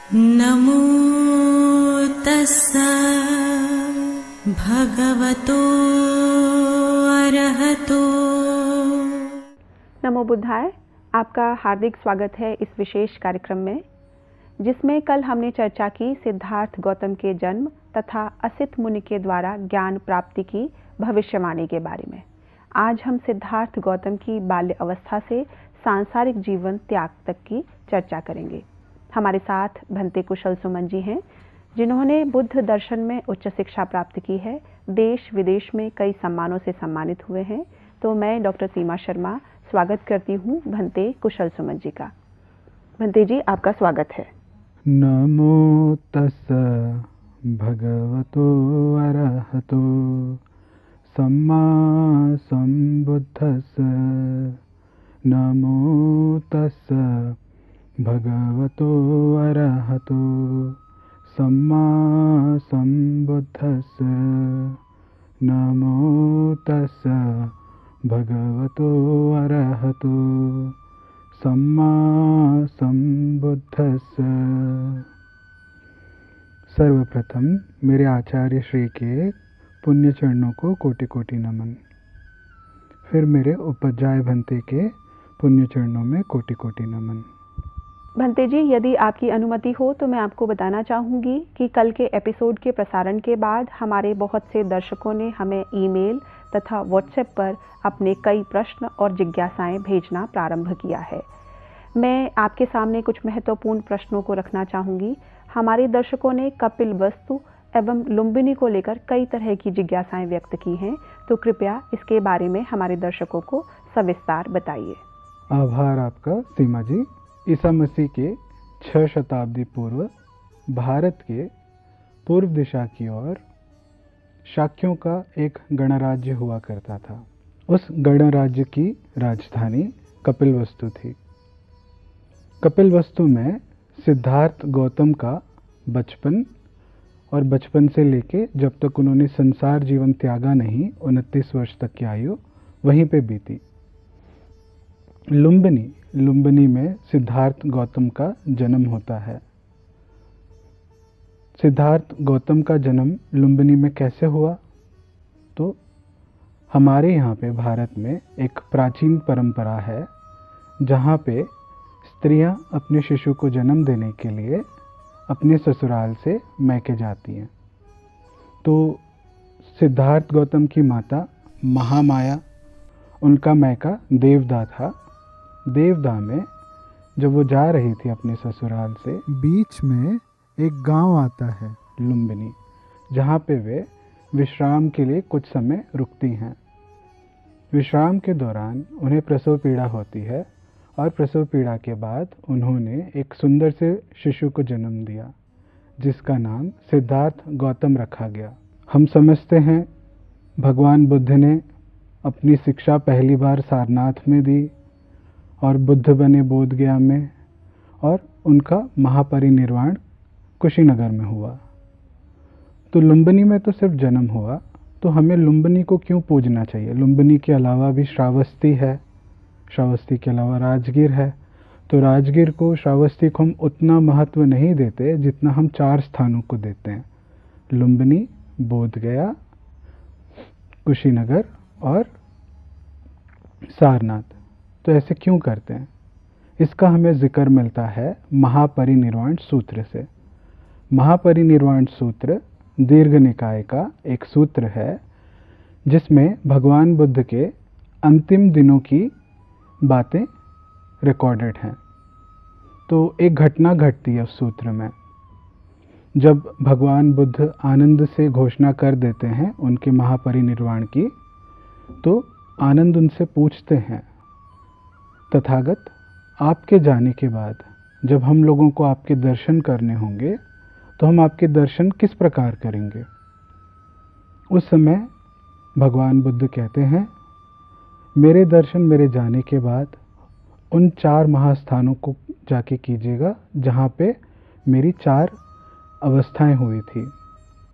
नमो तस्सा भगवतो अरहतो। नमो बुद्धाय। आपका हार्दिक स्वागत है इस विशेष कार्यक्रम में, जिसमें कल हमने चर्चा की सिद्धार्थ गौतम के जन्म तथा असित मुनि के द्वारा ज्ञान प्राप्ति की भविष्यवाणी के बारे में। आज हम सिद्धार्थ गौतम की बाल्य अवस्था से सांसारिक जीवन त्याग तक की चर्चा करेंगे। हमारे साथ भंते कुशल सुमन जी हैं, जिन्होंने बुद्ध दर्शन में उच्च शिक्षा प्राप्त की है, देश विदेश में कई सम्मानों से सम्मानित हुए हैं। तो मैं डॉक्टर सीमा शर्मा स्वागत करती हूँ भंते कुशल सुमन जी का। भंते जी, आपका स्वागत है। नमो तस्स भगवतो अरहतो सम्मा संबुद्धस्स। नमो तस्स भगवतो अरहतो सम्मा संबुद्धस्स। नमो तस्स भगवतो अरहतो सम्मा संबुद्धस्स। सर्वप्रथम मेरे आचार्य श्री के पुण्य चरणों को कोटि कोटि नमन। फिर मेरे उपज्याय भंते के पुण्य चरणों में कोटि कोटि नमन। भंते जी, यदि आपकी अनुमति हो तो मैं आपको बताना चाहूँगी कि कल के एपिसोड के प्रसारण के बाद हमारे बहुत से दर्शकों ने हमें ईमेल तथा व्हाट्सएप पर अपने कई प्रश्न और जिज्ञासाएं भेजना प्रारंभ किया है। मैं आपके सामने कुछ महत्वपूर्ण प्रश्नों को रखना चाहूँगी। हमारे दर्शकों ने कपिल वस्तु एवं लुम्बिनी को लेकर कई तरह की जिज्ञासाएं व्यक्त की हैं, तो कृपया इसके बारे में हमारे दर्शकों को सविस्तार बताइए। आभार आपका सीमा जी। ईसा मसीह के 6 शताब्दी पूर्व भारत के पूर्व दिशा की ओर शाक्यों का एक गणराज्य हुआ करता था। उस गणराज्य की राजधानी कपिलवस्तु थी। कपिलवस्तु में सिद्धार्थ गौतम का बचपन और बचपन से लेके जब तक उन्होंने संसार जीवन त्यागा नहीं, 29 वर्ष तक की आयु वहीं पे बीती। लुम्बिनी में सिद्धार्थ गौतम का जन्म होता है। सिद्धार्थ गौतम का जन्म लुम्बिनी में कैसे हुआ? तो हमारे यहाँ पे भारत में एक प्राचीन परंपरा है जहाँ पे स्त्रियाँ अपने शिशु को जन्म देने के लिए अपने ससुराल से मैके जाती हैं। तो सिद्धार्थ गौतम की माता महामाया, उनका मैका देवदा था। देवदा में जब वो जा रही थी अपने ससुराल से, बीच में एक गांव आता है लुम्बिनी, जहाँ पे वे विश्राम के लिए कुछ समय रुकती हैं। विश्राम के दौरान उन्हें प्रसव पीड़ा होती है और प्रसव पीड़ा के बाद उन्होंने एक सुंदर से शिशु को जन्म दिया, जिसका नाम सिद्धार्थ गौतम रखा गया। हम समझते हैं भगवान बुद्ध ने अपनी शिक्षा पहली बार सारनाथ में दी और बुद्ध बने बोध गया में, और उनका महापरिनिर्वाण कुशीनगर में हुआ। तो लुम्बिनी में तो सिर्फ जन्म हुआ, तो हमें लुम्बिनी को क्यों पूजना चाहिए? लुम्बिनी के अलावा भी श्रावस्ती है, श्रावस्ती के अलावा राजगीर है। तो राजगीर को, श्रावस्ती को हम उतना महत्व नहीं देते जितना हम 4 स्थानों को देते हैं: लुम्बिनी, बोध गया, कुशीनगर और सारनाथ। तो ऐसे क्यों करते हैं? इसका हमें जिक्र मिलता है महापरिनिर्वाण सूत्र से। महापरिनिर्वाण सूत्र दीर्घ निकाय का एक सूत्र है, जिसमें भगवान बुद्ध के अंतिम दिनों की बातें रिकॉर्डेड हैं। तो एक घटना घटती है उस सूत्र में। जब भगवान बुद्ध आनंद से घोषणा कर देते हैं उनके महापरिनिर्वाण की, तो आनंद उनसे पूछते हैं, तथागत, आपके जाने के बाद जब हम लोगों को आपके दर्शन करने होंगे तो हम आपके दर्शन किस प्रकार करेंगे? उस समय भगवान बुद्ध कहते हैं, मेरे दर्शन मेरे जाने के बाद उन 4 महास्थानों को जाके कीजिएगा जहाँ पे मेरी 4 अवस्थाएं हुई थी।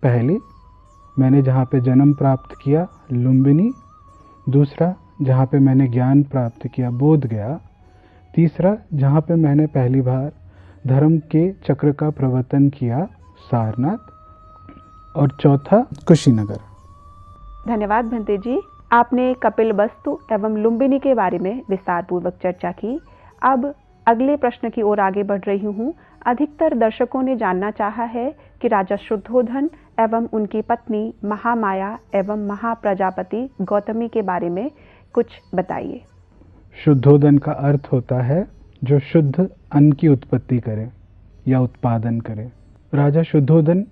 पहली, मैंने जहाँ पे जन्म प्राप्त किया, लुम्बिनी। दूसरा, जहाँ पे मैंने ज्ञान प्राप्त किया, बोध गया। तीसरा, जहाँ पे मैंने पहली बार धर्म के चक्र का प्रवर्तन किया सारनाथ, और चौथा कुशीनगर। धन्यवाद भंते जी, आपने कपिलवस्तु एवं लुम्बिनी के बारे में विस्तार पूर्वक चर्चा की। अब अगले प्रश्न की ओर आगे बढ़ रही हूँ। अधिकतर दर्शकों ने जानना चाहा है कि राजा शुद्धोधन एवं उनकी पत्नी महामाया एवं महाप्रजापति गौतमी के बारे में कुछ बताइए। शुद्धोदन का अर्थ होता है जो शुद्ध अन्न की उत्पत्ति करे या उत्पादन करे। राजा शुद्धोदन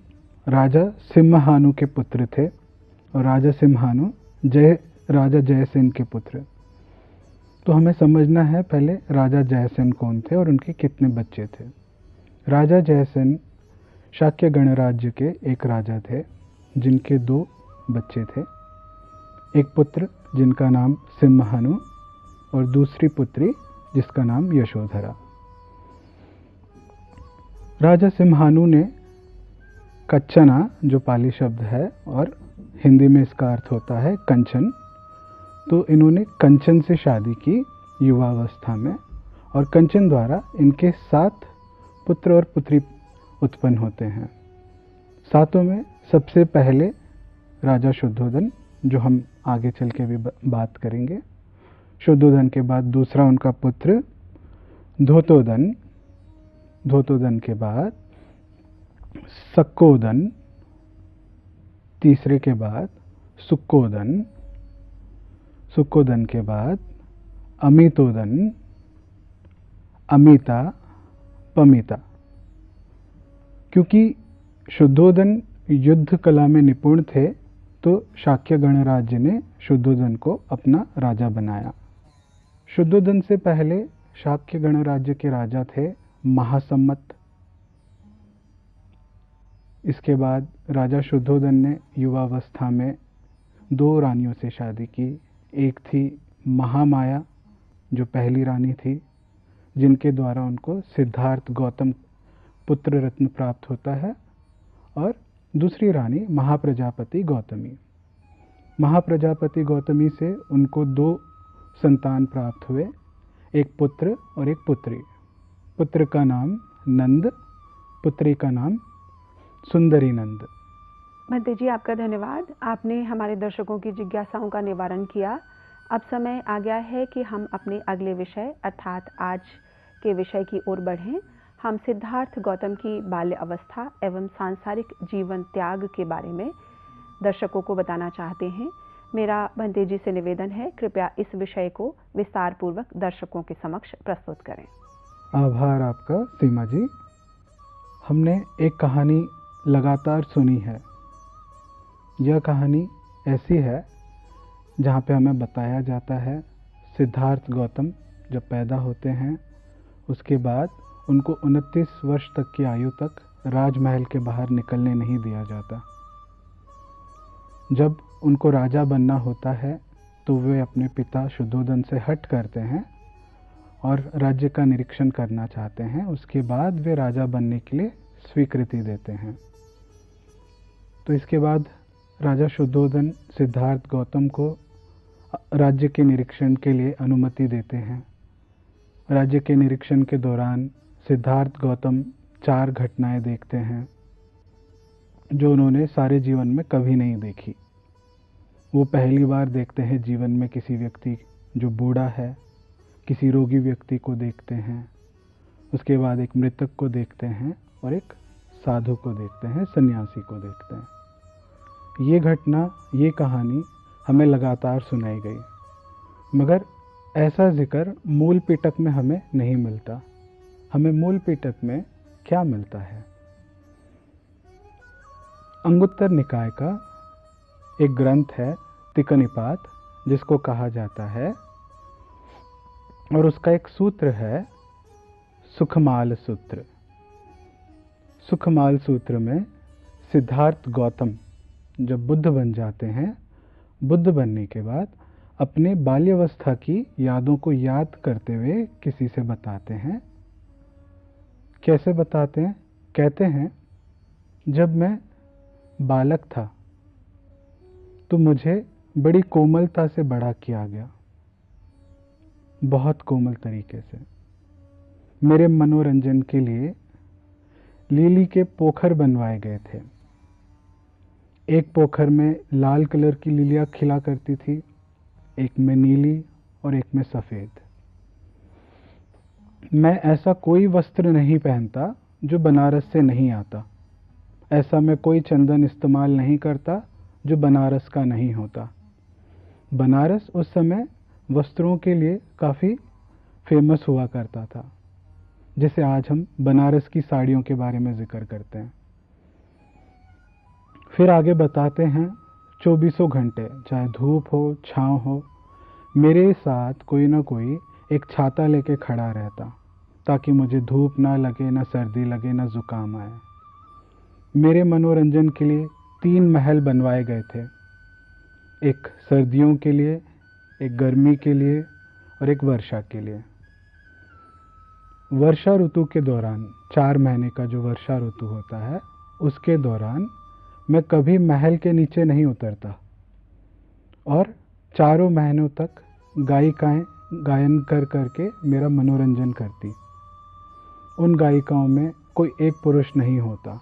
राजा सिम्हानु के पुत्र थे, और राजा सिम्हानु राजा जयसेन के पुत्र। तो हमें समझना है पहले राजा जयसेन कौन थे और उनके कितने बच्चे थे। राजा जयसेन शाक्य गणराज्य के एक राजा थे, जिनके 2 बच्चे थे। एक पुत्र जिनका नाम सिम्हानु और दूसरी पुत्री जिसका नाम यशोधरा। राजा सिम्हानु ने कच्चना, जो पाली शब्द है और हिंदी में इसका अर्थ होता है कंचन, तो इन्होंने कंचन से शादी की युवावस्था में, और कंचन द्वारा इनके 7 पुत्र और पुत्री उत्पन्न होते हैं। 7 में सबसे पहले राजा शुद्धोदन, जो हम आगे चल के भी बात करेंगे। शुद्धोदन के बाद दूसरा उनका पुत्र धोतोदन, धोतोदन के बाद सक्कोदन, तीसरे के बाद सुक्कोदन, सुक्कोदन के बाद अमितोदन, अमिता, पमिता। क्योंकि शुद्धोदन युद्ध कला में निपुण थे, तो शाक्य गणराज्य ने शुद्धोदन को अपना राजा बनाया। शुद्धोदन से पहले शाक्य गणराज्य के राजा थे महासम्मत। इसके बाद राजा शुद्धोदन ने युवावस्था में 2 रानियों से शादी की। एक थी महामाया, जो पहली रानी थी, जिनके द्वारा उनको सिद्धार्थ गौतम पुत्र रत्न प्राप्त होता है, और दूसरी रानी महाप्रजापति गौतमी। महाप्रजापति गौतमी से उनको 2 संतान प्राप्त हुए, एक पुत्र और एक पुत्री। पुत्र का नाम नंद, पुत्री का नाम सुंदरी नंद। भंते जी, आपका धन्यवाद। आपने हमारे दर्शकों की जिज्ञासाओं का निवारण किया। अब समय आ गया है कि हम अपने अगले विषय अर्थात आज के विषय की ओर बढ़ें। हम सिद्धार्थ गौतम की बाल्य अवस्था एवं सांसारिक जीवन त्याग के बारे में दर्शकों को बताना चाहते हैं। मेरा भंते जी से निवेदन है, कृपया इस विषय को विस्तार पूर्वक दर्शकों के समक्ष प्रस्तुत करें। आभार आपका सीमा जी। हमने एक कहानी लगातार सुनी है। यह कहानी ऐसी है जहाँ पे हमें बताया जाता है सिद्धार्थ गौतम जब पैदा होते हैं, उसके बाद उनको 29 वर्ष तक की आयु तक राजमहल के बाहर निकलने नहीं दिया जाता। जब उनको राजा बनना होता है तो वे अपने पिता शुद्धोदन से हट करते हैं और राज्य का निरीक्षण करना चाहते हैं। उसके बाद वे राजा बनने के लिए स्वीकृति देते हैं। तो इसके बाद राजा शुद्धोदन सिद्धार्थ गौतम को राज्य के निरीक्षण के लिए अनुमति देते हैं। राज्य के निरीक्षण के दौरान सिद्धार्थ गौतम 4 घटनाएं देखते हैं जो उन्होंने सारे जीवन में कभी नहीं देखी। वो पहली बार देखते हैं जीवन में किसी व्यक्ति जो बूढ़ा है, किसी रोगी व्यक्ति को देखते हैं। उसके बाद एक मृतक को देखते हैं और एक साधु को देखते हैं, सन्यासी को देखते हैं। ये घटना, ये कहानी हमें लगातार सुनाई गई, मगर ऐसा जिक्र मूल पिटक में हमें नहीं मिलता। हमें मूल पिटक में क्या मिलता है? अंगुत्तर निकाय का एक ग्रंथ है तिकनिपात, जिसको कहा जाता है, और उसका एक सूत्र है सुखमाल सूत्र। सुखमाल सूत्र में सिद्धार्थ गौतम जब बुद्ध बन जाते हैं, बुद्ध बनने के बाद अपने बाल्यावस्था की यादों को याद करते हुए किसी से बताते हैं। कैसे बताते हैं? कहते हैं, जब मैं बालक था तो मुझे बड़ी कोमलता से बड़ा किया गया, बहुत कोमल तरीके से। मेरे मनोरंजन के लिए लिली के पोखर बनवाए गए थे। एक पोखर में लाल कलर की लिलियाँ खिला करती थी, एक में नीली और एक में सफ़ेद। मैं ऐसा कोई वस्त्र नहीं पहनता जो बनारस से नहीं आता। ऐसा मैं कोई चंदन इस्तेमाल नहीं करता जो बनारस का नहीं होता। बनारस उस समय वस्त्रों के लिए काफ़ी फेमस हुआ करता था, जिसे आज हम बनारस की साड़ियों के बारे में जिक्र करते हैं। फिर आगे बताते हैं, चौबीसों घंटे चाहे धूप हो छाँव हो, मेरे साथ कोई ना कोई एक छाता लेके खड़ा रहता, ताकि मुझे धूप ना लगे, ना सर्दी लगे, ना ज़ुकाम आए। मेरे मनोरंजन के लिए 3 महल बनवाए गए थे, एक सर्दियों के लिए, एक गर्मी के लिए और एक वर्षा के लिए। वर्षा ऋतु के दौरान 4 महीने का जो वर्षा ऋतु होता है, उसके दौरान मैं कभी महल के नीचे नहीं उतरता और चारों महीनों तक गायिकाएं गायन कर करके मेरा मनोरंजन करती। उन गायिकाओं में कोई एक पुरुष नहीं होता।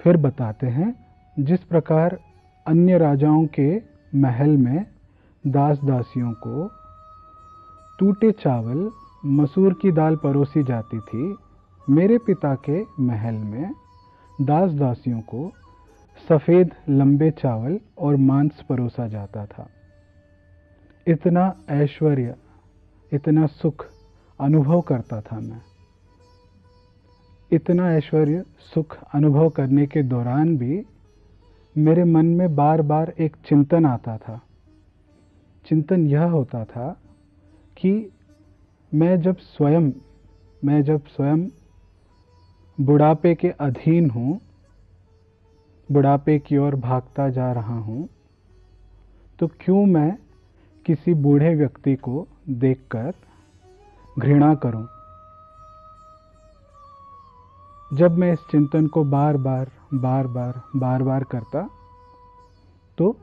फिर बताते हैं, जिस प्रकार अन्य राजाओं के महल में दास दासियों को टूटे चावल, मसूर की दाल परोसी जाती थी, मेरे पिता के महल में दास दासियों को सफ़ेद लंबे चावल और मांस परोसा जाता था। इतना ऐश्वर्य, इतना सुख अनुभव करता था मैं। इतना ऐश्वर्य सुख अनुभव करने के दौरान भी मेरे मन में बार बार एक चिंतन आता था। चिंतन यह होता था कि मैं जब स्वयं बुढ़ापे के अधीन हूँ, बुढ़ापे की ओर भागता जा रहा हूँ, तो क्यों मैं किसी बूढ़े व्यक्ति को देखकर घृणा करूं। जब मैं इस चिंतन को बार बार करता, तो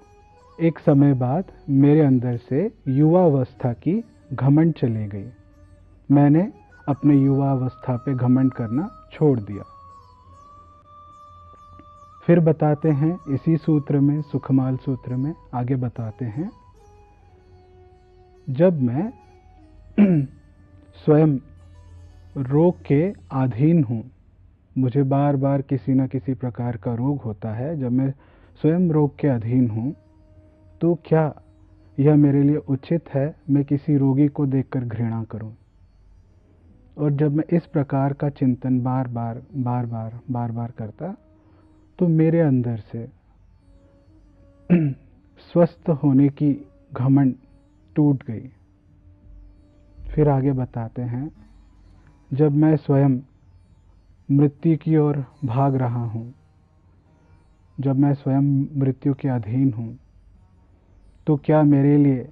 एक समय बाद मेरे अंदर से युवावस्था की घमंड चली गई। मैंने अपने युवावस्था पे घमंड करना छोड़ दिया। फिर बताते हैं, इसी सूत्र में, सुखमाल सूत्र में आगे बताते हैं, जब मैं स्वयं रोग के अधीन हूँ, मुझे बार बार किसी न किसी प्रकार का रोग होता है, जब मैं स्वयं रोग के अधीन हूँ, तो क्या यह मेरे लिए उचित है मैं किसी रोगी को देखकर घृणा करूं? और जब मैं इस प्रकार का चिंतन बार बार करता, तो मेरे अंदर से स्वस्थ होने की घमंड टूट गई। फिर आगे बताते हैं, जब मैं स्वयं मृत्यु की ओर भाग रहा हूँ, जब मैं स्वयं मृत्यु के अधीन हूँ, तो क्या मेरे लिए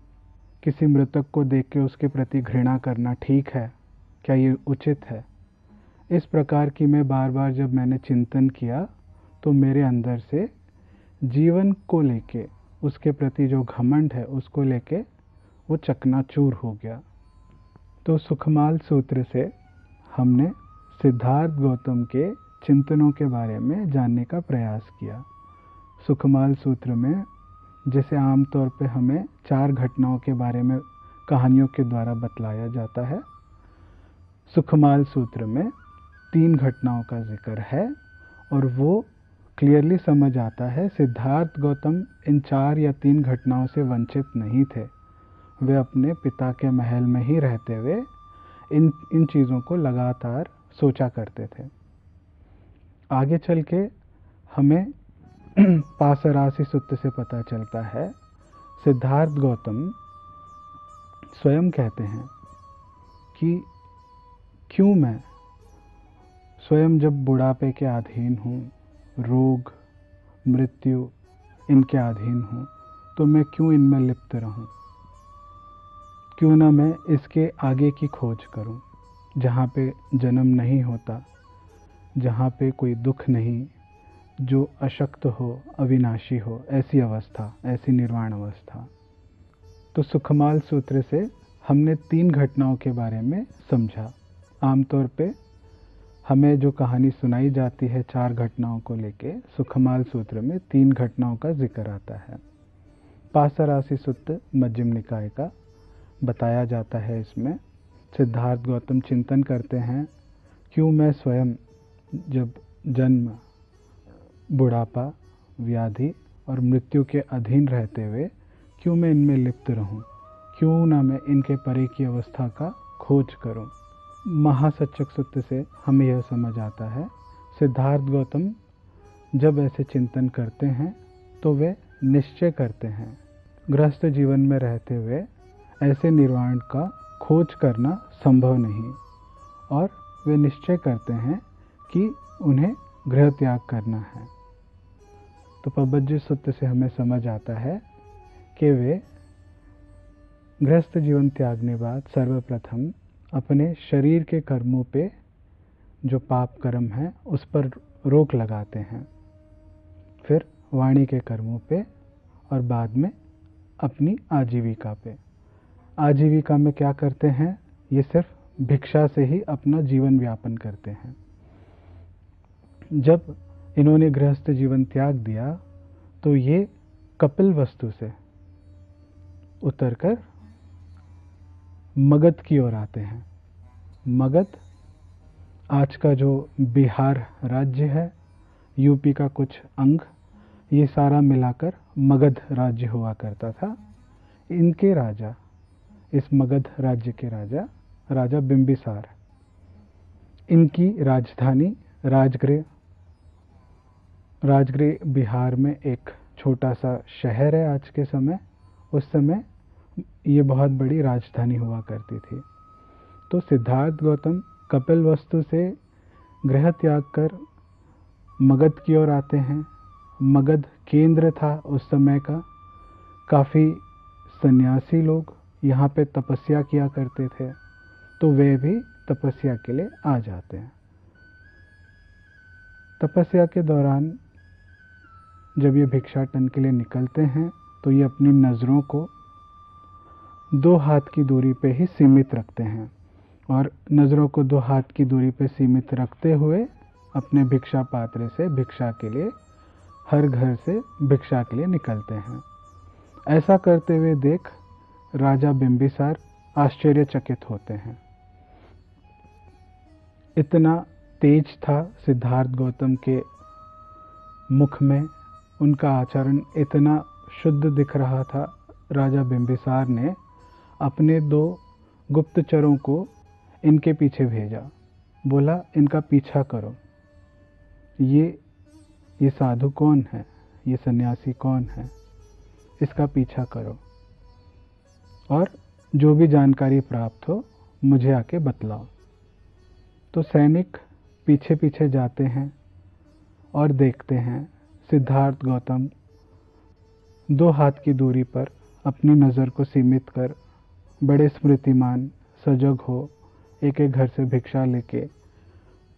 किसी मृतक को देख के उसके प्रति घृणा करना ठीक है? क्या ये उचित है? इस प्रकार की मैं बार बार जब मैंने चिंतन किया, तो मेरे अंदर से जीवन को लेके, उसके प्रति जो घमंड है उसको लेके वो चकनाचूर हो गया। तो सुखमाल सूत्र से हमने सिद्धार्थ गौतम के चिंतनों के बारे में जानने का प्रयास किया। सुखमाल सूत्र में जैसे आमतौर पे हमें 4 घटनाओं के बारे में कहानियों के द्वारा बतलाया जाता है, सुखमाल सूत्र में 3 घटनाओं का जिक्र है और वो क्लियरली समझ आता है सिद्धार्थ गौतम इन 4 या 3 घटनाओं से वंचित नहीं थे। वे अपने पिता के महल में ही रहते हुए इन चीज़ों को लगातार सोचा करते थे। आगे चल के हमें पासरासी सूत्र से पता चलता है, सिद्धार्थ गौतम स्वयं कहते हैं कि क्यों मैं स्वयं जब बुढ़ापे के अधीन हूँ, रोग, मृत्यु इनके अधीन हूँ, तो मैं क्यों इनमें लिप्त रहूँ? क्यों ना मैं इसके आगे की खोज करूँ, जहाँ पे जन्म नहीं होता, जहाँ पे कोई दुख नहीं, जो अशक्त हो, अविनाशी हो, ऐसी अवस्था, ऐसी निर्वाण अवस्था। तो सुखमाल सूत्र से हमने 3 घटनाओं के बारे में समझा। आमतौर पे हमें जो कहानी सुनाई जाती है 4 घटनाओं को लेके, सुखमाल सूत्र में 3 घटनाओं का जिक्र आता है। पासरासी सुत्त मध्यम निकाय का बताया जाता है। इसमें सिद्धार्थ गौतम चिंतन करते हैं, क्यों मैं स्वयं जब जन्म, बुढ़ापा, व्याधि और मृत्यु के अधीन रहते हुए क्यों मैं इनमें लिप्त रहूं, क्यों ना मैं इनके परे की अवस्था का खोज करूं। महासचक सूत्र से हमें यह समझ आता है, सिद्धार्थ गौतम जब ऐसे चिंतन करते हैं तो वे निश्चय करते हैं, गृहस्थ जीवन में रहते हुए ऐसे निर्वाण का खोज करना संभव नहीं, और वे निश्चय करते हैं कि उन्हें गृह त्याग करना है। तो पबज्जी सूत्र से हमें समझ आता है कि वे गृहस्थ जीवन त्यागने बाद सर्वप्रथम अपने शरीर के कर्मों पे, जो पाप कर्म है उस पर रोक लगाते हैं, फिर वाणी के कर्मों पे, और बाद में अपनी आजीविका पे। आजीविका में क्या करते हैं, ये सिर्फ भिक्षा से ही अपना जीवन व्यापन करते हैं। जब इन्होंने गृहस्थ जीवन त्याग दिया तो ये कपिल वस्तु से उतरकर मगध की ओर आते हैं। मगध आज का जो बिहार राज्य है, यूपी का कुछ अंग, ये सारा मिलाकर मगध राज्य हुआ करता था। इनके राजा, इस मगध राज्य के राजा, राजा बिंबिसार, इनकी राजधानी राजगृह बिहार में एक छोटा सा शहर है आज के समय। उस समय ये बहुत बड़ी राजधानी हुआ करती थी। तो सिद्धार्थ गौतम कपिल वस्तु से गृह त्याग कर मगध की ओर आते हैं। मगध केंद्र था उस समय का। काफ़ी सन्यासी लोग यहाँ पे तपस्या किया करते थे, तो वे भी तपस्या के लिए आ जाते हैं। तपस्या के दौरान जब ये भिक्षाटन के लिए निकलते हैं तो ये अपनी नज़रों को 2 हाथ की दूरी पे ही सीमित रखते हैं, और नज़रों को 2 हाथ की दूरी पे सीमित रखते हुए अपने भिक्षा पात्र से भिक्षा के लिए, हर घर से भिक्षा के लिए निकलते हैं। ऐसा करते हुए देख राजा बिंबिसार आश्चर्यचकित होते हैं। इतना तेज था सिद्धार्थ गौतम के मुख में, उनका आचरण इतना शुद्ध दिख रहा था। राजा बिंबिसार ने अपने 2 गुप्तचरों को इनके पीछे भेजा। बोला, इनका पीछा करो, ये साधु कौन है, ये सन्यासी कौन है, इसका पीछा करो, और जो भी जानकारी प्राप्त हो मुझे आके बतलाओ। तो सैनिक पीछे पीछे जाते हैं और देखते हैं सिद्धार्थ गौतम 2 हाथ की दूरी पर अपनी नज़र को सीमित कर बड़े स्मृतिमान, सजग हो, एक एक घर से भिक्षा लेके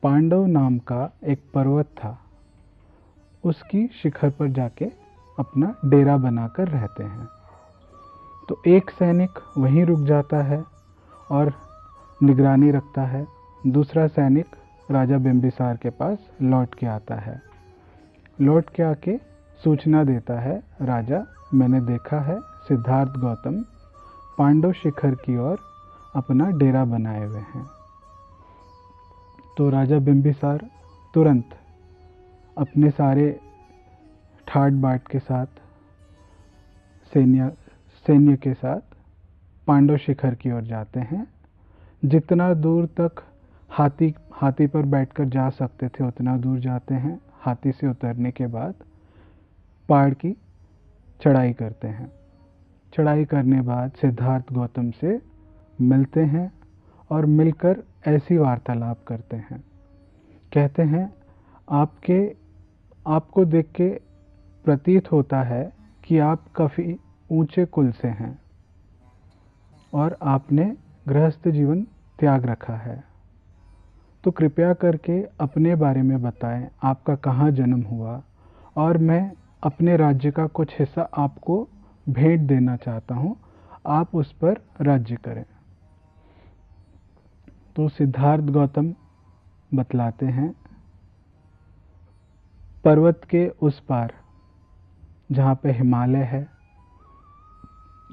पांडव नाम का एक पर्वत था, उसकी शिखर पर जाके अपना डेरा बनाकर रहते हैं। तो एक सैनिक वहीं रुक जाता है और निगरानी रखता है। दूसरा सैनिक राजा बिंबिसार के पास लौट के आता है। लौट के आके सूचना देता है, राजा, मैंने देखा है सिद्धार्थ गौतम पांडव शिखर की ओर अपना डेरा बनाए हुए हैं। तो राजा बिंबिसार तुरंत अपने सारे ठाट बाट के साथ, सैन्य के साथ पांडव शिखर की ओर जाते हैं। जितना दूर तक हाथी पर बैठकर जा सकते थे उतना दूर जाते हैं। हाथी से उतरने के बाद पहाड़ की चढ़ाई करते हैं। चढ़ाई करने बाद सिद्धार्थ गौतम से मिलते हैं और मिलकर ऐसी वार्तालाप करते हैं। कहते हैं, आपको देख के प्रतीत होता है कि आप काफ़ी ऊंचे कुल से हैं और आपने गृहस्थ जीवन त्याग रखा है, तो कृपया करके अपने बारे में बताएं, आपका कहाँ जन्म हुआ, और मैं अपने राज्य का कुछ हिस्सा आपको भेंट देना चाहता हूँ, आप उस पर राज्य करें। तो सिद्धार्थ गौतम बतलाते हैं, पर्वत के उस पार जहाँ पे हिमालय है,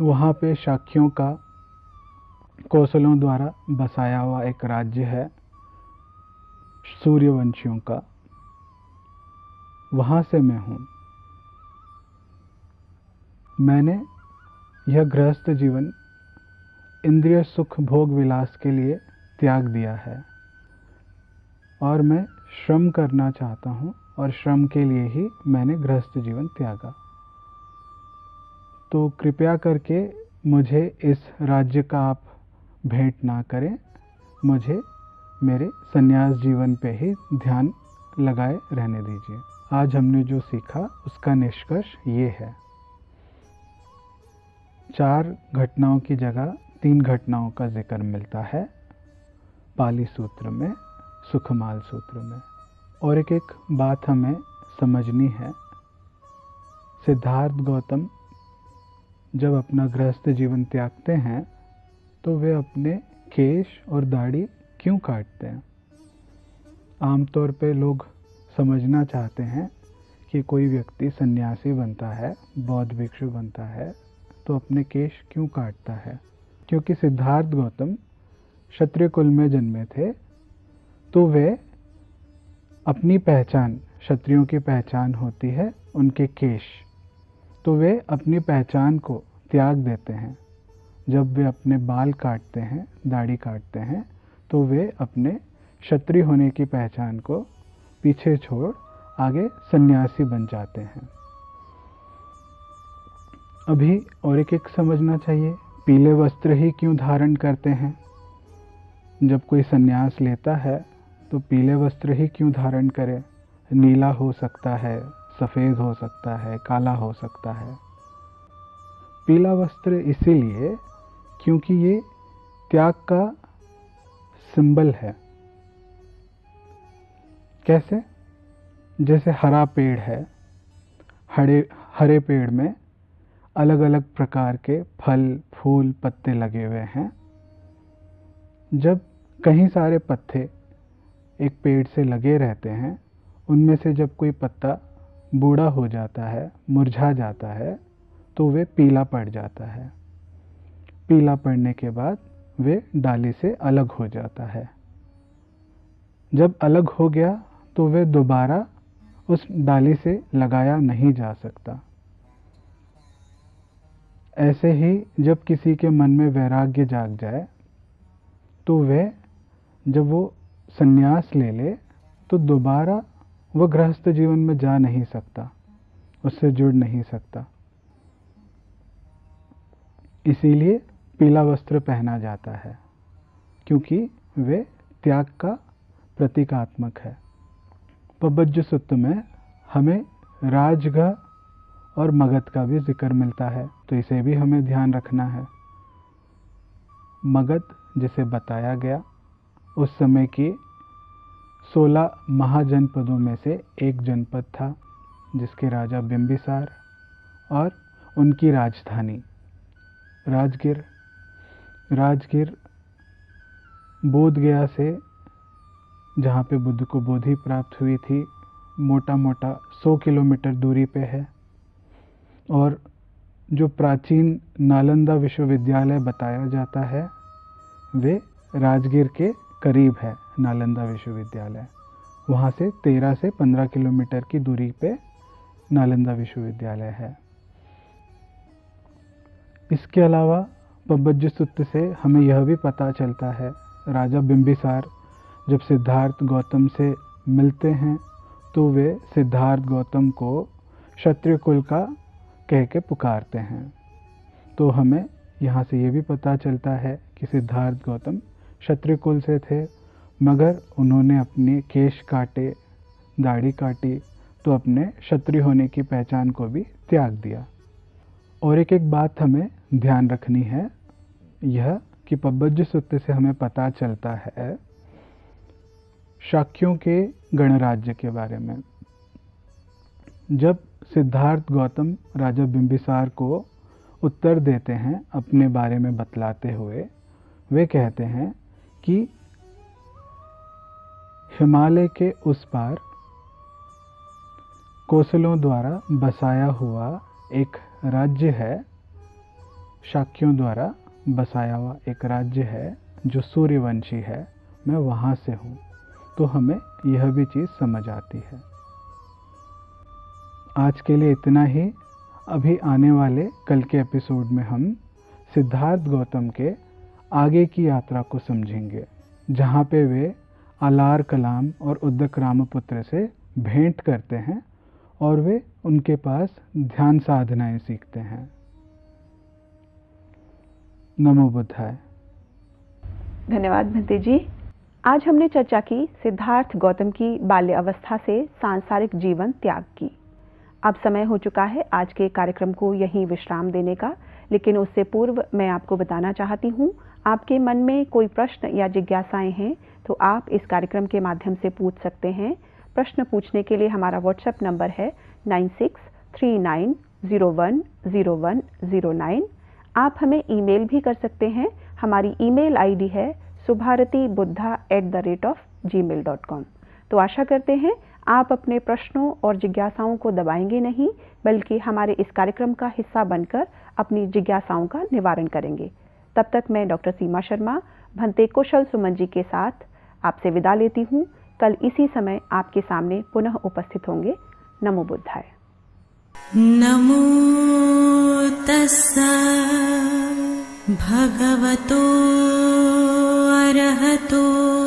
वहाँ पे शाक्यों का कौशलों द्वारा बसाया हुआ एक राज्य है सूर्यवंशियों का, वहाँ से मैं हूँ। मैंने यह गृहस्थ जीवन इंद्रिय सुख भोग विलास के लिए त्याग दिया है और मैं श्रम करना चाहता हूँ और श्रम के लिए ही मैंने गृहस्थ जीवन त्यागा। तो कृपया करके मुझे इस राज्य का आप भेंट ना करें, मुझे मेरे संन्यास जीवन पे ही ध्यान लगाए रहने दीजिए। आज हमने जो सीखा उसका निष्कर्ष ये है, 4 घटनाओं की जगह 3 घटनाओं का जिक्र मिलता है पाली सूत्र में, सुखमाल सूत्र में। और एक बात हमें समझनी है, सिद्धार्थ गौतम जब अपना गृहस्थ जीवन त्यागते हैं तो वे अपने केश और दाढ़ी क्यों काटते हैं? आमतौर पे लोग समझना चाहते हैं कि कोई व्यक्ति सन्यासी बनता है, बौद्ध भिक्षु बनता है, तो अपने केश क्यों काटता है? क्योंकि सिद्धार्थ गौतम क्षत्रिय कुल में जन्मे थे, तो वे अपनी पहचान, क्षत्रियों की पहचान होती है उनके केश, तो वे अपनी पहचान को त्याग देते हैं। जब वे अपने बाल काटते हैं, दाढ़ी काटते हैं, तो वे अपने क्षत्रिय होने की पहचान को पीछे छोड़ आगे सन्यासी बन जाते हैं। अभी और एक समझना चाहिए, पीले वस्त्र ही क्यों धारण करते हैं? जब कोई सन्यास लेता है तो पीले वस्त्र ही क्यों धारण करे? नीला हो सकता है, सफ़ेद हो सकता है, काला हो सकता है। पीला वस्त्र इसीलिए क्योंकि ये त्याग का सिंबल है। कैसे? जैसे हरा पेड़ है, हरे पेड़ में अलग अलग प्रकार के फल, फूल, पत्ते लगे हुए हैं। जब कहीं सारे पत्ते एक पेड़ से लगे रहते हैं, उनमें से जब कोई पत्ता बूढ़ा हो जाता है, मुरझा जाता है, तो वे पीला पड़ जाता है। पीला पड़ने के बाद वे डाली से अलग हो जाता है। जब अलग हो गया तो वे दोबारा उस डाली से लगाया नहीं जा सकता। ऐसे ही जब किसी के मन में वैराग्य जाग जाए तो वह जब वो संन्यास ले ले तो दोबारा वह गृहस्थ जीवन में जा नहीं सकता, उससे जुड़ नहीं सकता। इसीलिए पीला वस्त्र पहना जाता है, क्योंकि वे त्याग का प्रतीकात्मक है। पबज्ज सूत्र में हमें राजगृह और मगध का भी जिक्र मिलता है, तो इसे भी हमें ध्यान रखना है। मगध जिसे बताया गया उस समय की 16 महाजनपदों में से एक जनपद था, जिसके राजा बिंबिसार और उनकी राजधानी राजगिर बोध गया से, जहाँ पे बुद्ध को बोधि प्राप्त हुई थी, मोटा मोटा 100 किलोमीटर दूरी पे है। और जो प्राचीन नालंदा विश्वविद्यालय बताया जाता है वे राजगिर के करीब है। नालंदा विश्वविद्यालय वहाँ से 13 से 15 किलोमीटर की दूरी पे नालंदा विश्वविद्यालय है। इसके अलावा पबज्ज सूत्र से हमें यह भी पता चलता है, राजा बिंबिसार जब सिद्धार्थ गौतम से मिलते हैं तो वे सिद्धार्थ गौतम को क्षत्रिय कुल का कह के पुकारते हैं। तो हमें यहाँ से ये भी पता चलता है कि सिद्धार्थ गौतम क्षत्रिय कुल से थे, मगर उन्होंने अपने केश काटे, दाढ़ी काटी, तो अपने क्षत्रिय होने की पहचान को भी त्याग दिया। और एक बात हमें ध्यान रखनी है, यह कि पबज्ज सूत्र से हमें पता चलता है शाक्यों के गणराज्य के बारे में। जब सिद्धार्थ गौतम राजा बिंबिसार को उत्तर देते हैं अपने बारे में बतलाते हुए, वे कहते हैं कि हिमालय के उस पार कोसलों द्वारा बसाया हुआ एक राज्य है, शाक्यों द्वारा बसाया हुआ एक राज्य है जो सूर्यवंशी है, मैं वहाँ से हूँ। तो हमें यह भी चीज़ समझ आती है। आज के लिए इतना ही। अभी आने वाले कल के एपिसोड में हम सिद्धार्थ गौतम के आगे की यात्रा को समझेंगे, जहाँ पे वे आलार कलाम और उद्दक रामपुत्र से भेंट करते हैं और वे उनके पास ध्यान साधनाएं सीखते हैं। नमो बुद्धाय। धन्यवाद भंते जी। आज हमने चर्चा की सिद्धार्थ गौतम की बाल्य अवस्था से सांसारिक जीवन त्याग की। अब समय हो चुका है आज के कार्यक्रम को यहीं विश्राम देने का, लेकिन उससे पूर्व मैं आपको बताना चाहती हूँ, आपके मन में कोई प्रश्न या जिज्ञासाएं हैं तो आप इस कार्यक्रम के माध्यम से पूछ सकते हैं। प्रश्न पूछने के लिए हमारा व्हाट्सएप नंबर है 9639010109। आप हमें ईमेल भी कर सकते हैं। हमारी ईमेल आईडी है subharatibuddha@gmail.com। तो आशा करते हैं आप अपने प्रश्नों और जिज्ञासाओं को दबाएंगे नहीं, बल्कि हमारे इस कार्यक्रम का हिस्सा बनकर अपनी जिज्ञासाओं का निवारण करेंगे। तब तक मैं डॉक्टर सीमा शर्मा भंते कुशल सुमन जी के साथ आपसे विदा लेती हूँ। कल इसी समय आपके सामने पुनः उपस्थित होंगे। नमो बुद्धाय। नमो तस्सा भगवतो अरहतो